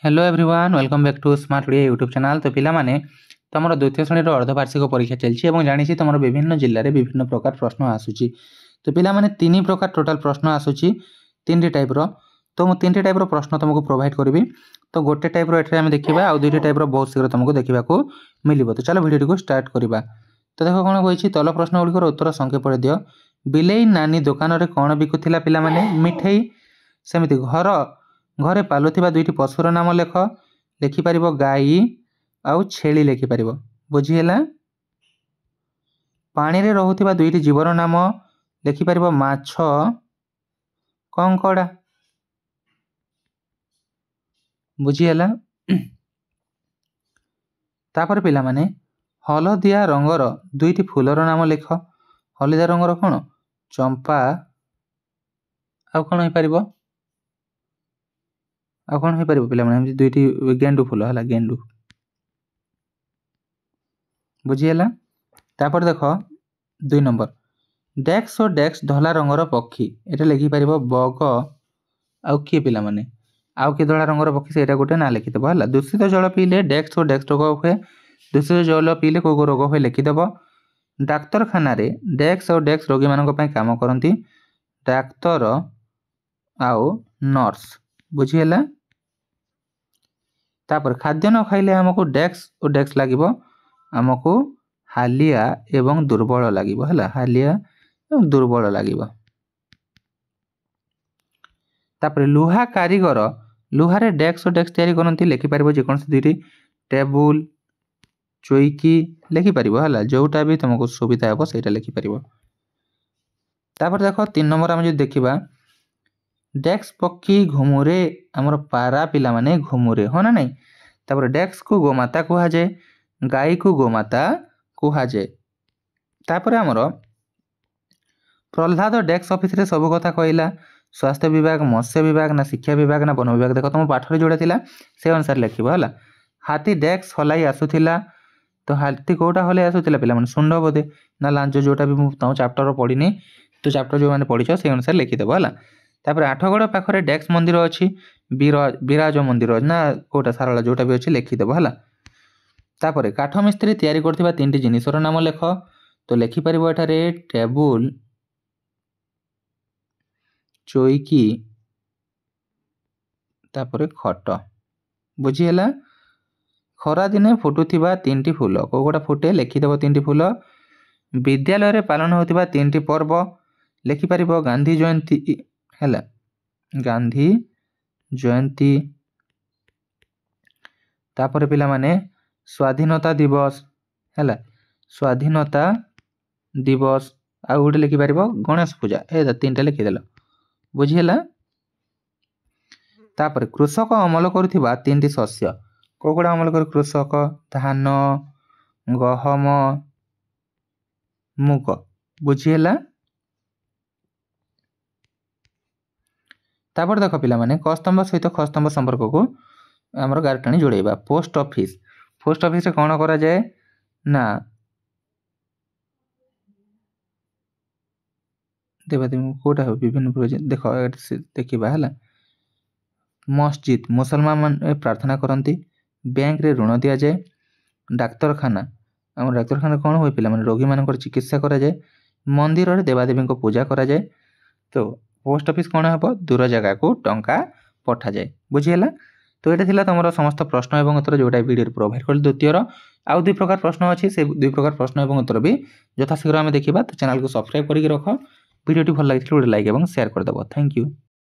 Hello everyone welcome back to smart Odia YouTube channel. तो पिला माने तुम द्वितीय श्रेणी अर्धवार्षिक परीक्षा चलती जानी तुम विभिन्न जिले में विभिन्न प्रकार प्रश्न आसूची। तो पिला माने तीन प्रकार टोटाल प्रश्न आसूची तीन टाइप रो। तो मुझे तीन टाइप प्रश्न तुमको प्रोवाइड करी। तो गोटे टाइप रही देखा आउ दुईट टाइप बहुत शीघ्र तुमको देखा मिल। तो चलो वीडियो को स्टार्ट करवा। तो देख कौन कही तल प्रश्न गुड़िकर उत्तर संक्षेप दियो। बिलेई नानी दुकान में कौन बिकुला पिला माने मिठाई सेमती घर घरे पालुवा दुईटी पशुर नाम लेख लिखिपर गाई आउ छेली लिखिपर बुझीगला। पानी रे रहुथिबा दुईटी जीवर नाम लिखिपर माछ कंकड़ा बुझीगला। तापर पिला माने हलदिया रंगर दुईटी फूलर नाम लिख। हलदिया रंगर कौन चंपा आउ कौन हो पारिबो आ कौन हो पारिबो पिला माने दुईटी गेंडू फूल है गेंडू बुझीगला। तापर देख दुई नंबर डेक्स और डेक्स धला रंगर पक्षी ये लिखिपर बग आउ किए पिला माने आउ किए धला रंगर पक्षी से गोटे ना लिखिदेव है। दूषित जल पीले डेक्स और डेक्स रोग हुए। दूषित जल पीले को रोग हुए लिखिदेव। डाक्तरखाना डेक्स और डेक्स रोगी मान काम करती डाक्तर आउ नर्स बुझीगला। तापर खाद्य न खाइले आमको डेक्स और डेक्स लगे आमको हालिया एवं दुर्बल लगे है हालिया एवं दुर्बल लगे। तापर लुहा कारीगर लुहारे डेक्स और डेक्स तैयारी करती लिखिपर जेकोसी दुईटी टेबुल चौकी लिखिपर है जोटा भी तुमको सुविधा हे से लिखिपर। तापर देख तीन नंबर आम जो देखा डेक्स पक्षी घुमुरे आमर पारा पिला माने घुमुरे हाँ ना नहीं। तापर डेक्स को गोमाता कह जाए गाई को गोमाता कह जाए। तापर आमर प्रहलाद डेक्स ऑफिस रे सब कथा कहला स्वास्थ्य विभाग मत्स्य विभाग ना शिक्षा विभाग ना वन विभाग देख तुम पाठर जोड़ा थिला से अनुसार लिखिब है। हाथी डेक्स हलाई आसुथिला तो हाथी कोटा हलाई आसुथिला पिला माने सुंड बोधे ना लांच जोटा भी तुम चैप्टर पढ़ी तो चैप्टर जो मैंने पढ़ी से अनुसार लिखिदेव है। तापर आठगड़ पाखे डेक्स मंदिर अच्छी विराज मंदिर ना कोटा सारा जोटा भी अच्छी लिखिदेव है। तापर काठ मिस्त्री तैयारी करथिबा तीन जिनिसर नाम लेख तो लिखिपर एठारे टेबुल चौकी तापर खट बुझीगला। खरा दिने फुटुथिबा तीन फूल को गोटा फुटे लिखिदेव तीन फूल। विद्यालय रे पालन होतिबा तीन पर्व लिखिपर गांधी जयंती है गांधी जयंती। तापर पिला माने स्वाधीनता दिवस है स्वाधीनता दिवस आ गोटे लिखिपर गणेश पूजा ए तीन टा लिखिदेल बुझीगला। तापर कृषक अमल करुथिबा तीन शस्य को गुड़ा अमल कर कृषक धान गहम मुग बुझीगला। तापर देख पिला माने कस्तंभ सहित खस्तंभ संपर्क को आमर गारटाणी जोड़ेबा। पोस्ट ऑफिस रे कौन करा जाए ना देवादेवी कोटा हो विभिन्न देख देखा है। मस्जिद मुसलमान मान प्रार्थना करती। बैंक रे ऋण दि जाए। डाक्तरखाना आम डाक्तरखाना कौन हुए पिला माने रोगी मान चिकित्सा करा जाए। मंदिर रे देवादेवी को पूजा करा जाए। तो पोस्ट ऑफिस कौन हम दूर जगह को टंका पठा जाए बुझीगला। तो ये थिला तुम समस्त प्रश्न एवं उत्तर जोटा वीडियो प्रोवाइड कर द्वितीय आउ दुई प्रकार प्रश्न अच्छी से दुई प्रकार प्रश्न एवं उत्तर भी यथाशीघ्र आम देखा। तो चैनल को सब्सक्राइब करके रख। वीडियो भल लगी गोटे लाइक और शेयर करदेव। Thank you.